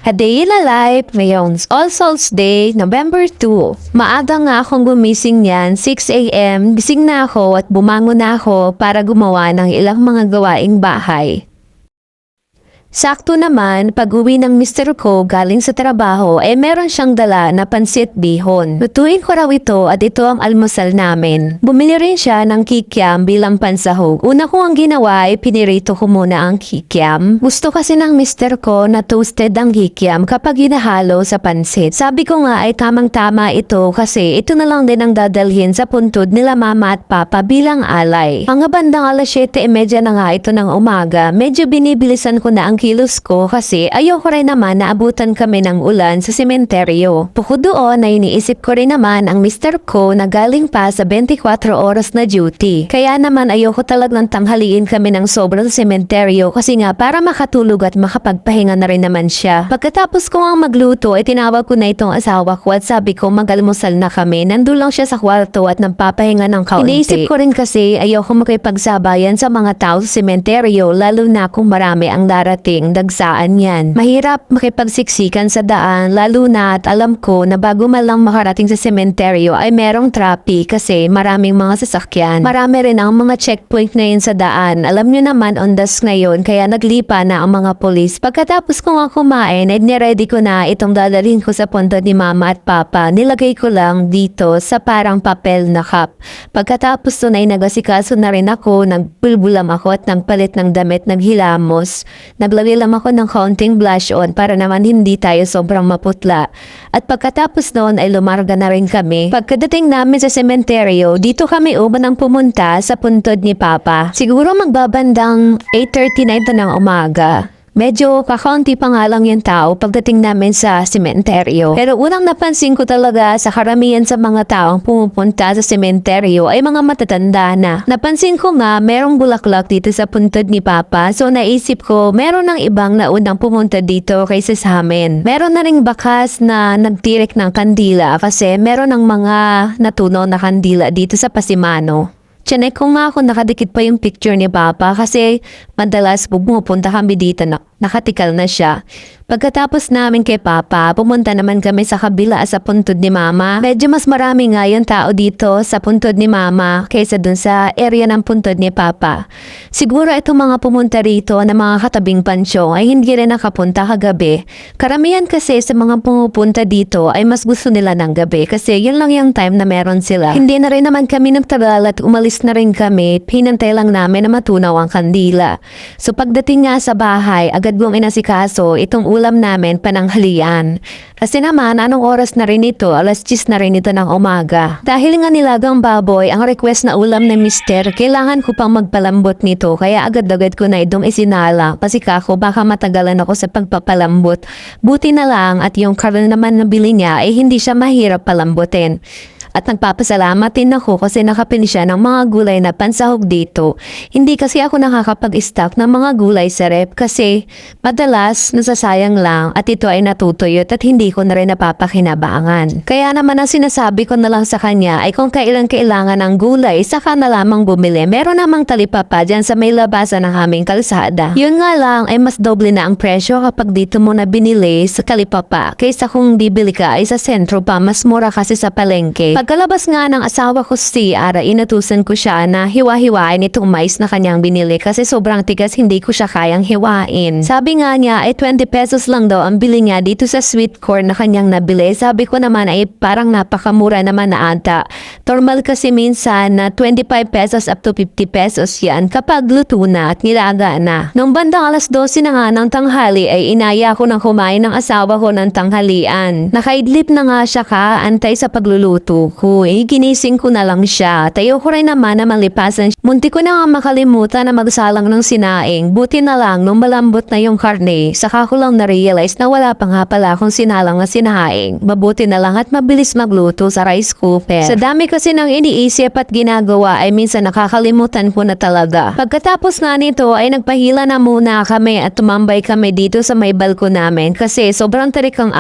A Day in a Life ngayong All Souls Day, November 2. Maaga nga akong gumising yan, 6 a.m. Gising na ako at bumangon na ako para gumawa ng ilang mga gawaing bahay. Sakto naman, pag-uwi ng mister ko galing sa trabaho ay meron siyang dala na pansit bihon. Lutuin ko raw ito at ito ang almusal namin. Bumili rin siya ng kikiam bilang pansahog. Una ko ang ginawa ay pinirito ko muna ang kikiam. Gusto kasi ng mister ko na toasted ang kikiam kapag hinahalo sa pansit. Sabi ko nga ay tamang-tama ito kasi ito na lang din ang dadalhin sa puntod nila mama at papa bilang alay. Mga bandang alas 7:30 na nga ito ng umaga, medyo binibilisan ko na ang kilos ko kasi ayoko rin naman na abutan kami ng ulan sa sementeryo. Bukod doon ay iniisip ko rin naman ang mister ko na galing pa sa 24 oras na duty. Kaya naman ayoko talagang tanghaliin kami ng sobra sa sementeryo kasi nga para makatulog at makapagpahinga na rin naman siya. Pagkatapos ko ang magluto ay tinawag ko na itong asawa ko at sabi ko mag-almusal na kami. Nandun lang siya sa kwarto at nagpapahinga ng kaunti. Iniisip ko rin kasi ayoko makipagsabayan sa mga tao sa sementeryo lalo na kung marami ang darating. Dagsaan yan. Mahirap makipagsiksikan sa daan lalo na at alam ko na bago man lang makarating sa sementeryo ay merong traffic kasi maraming mga sasakyan. Marami rin ang mga checkpoint ngayon sa daan. Alam nyo naman ondas ngayon kaya naglipa na ang mga polis. Pagkatapos ko nga kumain ay niready ko na itong dadalhin ko sa punto ni mama at papa. Nilagay ko lang dito sa parang papel na cup. Pagkatapos doon ay nagasikaso na rin ako, nagbulbulam ako at nagpalit ng damit, naghilamos. Naglagay lang ako ng kaunting blush on para naman hindi tayo sobrang maputla. At pagkatapos noon ay lumarga na rin kami. Pagkadating namin sa sementeryo, dito kami unang pumunta sa puntod ni Papa. Siguro magbabandang 8:30 na ito ng umaga. Medyo kakaunti pa nga lang yung tao pagdating namin sa sementeryo. Pero unang napansin ko talaga sa karamihan sa mga taong pumupunta sa sementeryo ay mga matatanda na. Napansin ko nga merong bulaklak dito sa puntod ni Papa so naisip ko meron ng ibang naunang pumunta dito kaysa sa amin. Meron na ring bakas na nagtirik ng kandila kasi meron ng mga natunaw na kandila dito sa Pasimano. Tiyanek ko nga ako nakadikit pa yung picture ni Papa kasi madalas pumupunta kami dito na nakatikal na siya. Pagkatapos namin kay Papa, pumunta naman kami sa kabila sa puntod ni Mama. Medyo mas marami nga yung tao dito sa puntod ni Mama kaysa dun sa area ng puntod ni Papa. Siguro itong mga pumunta rito na mga katabing pansyo ay hindi rin nakapunta kagabi. Karamihan kasi sa mga pumupunta dito ay mas gusto nila ng gabi kasi yun lang yung time na meron sila. Hindi na rin naman kami nagtagal at umalis na rin kami. Pinantay lang namin na matunaw ang kandila. So pagdating nga sa bahay, agad kong inasikaso itong ulam namin pananghalian. Kasi naman, anong oras na rin ito? Alas 10 na rin ito ng umaga. Dahil nga nilagang baboy, ang request na ulam ng mister, kailangan ko pang magpalambot nito. Kaya agad-agad ko na itong isinala. Kasi kako, baka matagalan ako sa pagpapalambot. Buti na lang at yung karon naman na bili niya ay hindi siya mahirap palambutin. At nagpapasalamat din ako kasi nakapili siya ng mga gulay na pansahog dito. Hindi kasi ako nakakapag-stock ng mga gulay sa rep kasi madalas nasasayang lang at ito ay natutuyot at hindi ko na rin napapakinabangan. Kaya naman ang sinasabi ko na lang sa kanya ay kung kailan kailangan ng gulay, saka na lamang bumili. Meron namang talipapa dyan sa may labasan ng aming kalsada. Yun nga lang ay mas doble na ang presyo kapag dito mo na binili sa talipapa kaysa kung bibili ka ay sa sentro pa, mas mura kasi sa palengke. Pagkalabas nga ng asawa ko si Ara, inutusan ko siya na hiwa-hiwain itong mais na kanyang binili kasi sobrang tigas hindi ko siya kayang hiwain. Sabi nga niya ay 20 pesos lang daw ang bili niya dito sa sweet corn na kanyang nabili. Sabi ko naman ay parang napakamura naman na ata. Normal kasi minsan na 25 pesos up to 50 pesos yan kapag luto na at nilaga na. Nung bandang alas 12 na nga ng tanghali ay inaya ko ng kumain ng asawa ko ng tanghalian. Nakaidlip na nga siya antay sa pagluluto ko. Ginising ko na lang siya. Tayo ko rin naman na malipasan. Munti ko na nga makalimutan na magsalang ng sinaing. Buti na lang nung malambot na yung karne, saka ko lang na-realize na wala pa nga pala akong sinalang na sinaing. Mabuti na lang at mabilis magluto sa rice cooker. Sa dami kasi ng iniisip at ginagawa ay minsan nakakalimutan ko na talaga. Pagkatapos nga nito ay nagpahila na muna kami at tumambay kami dito sa may balko namin kasi sobrang tarik ang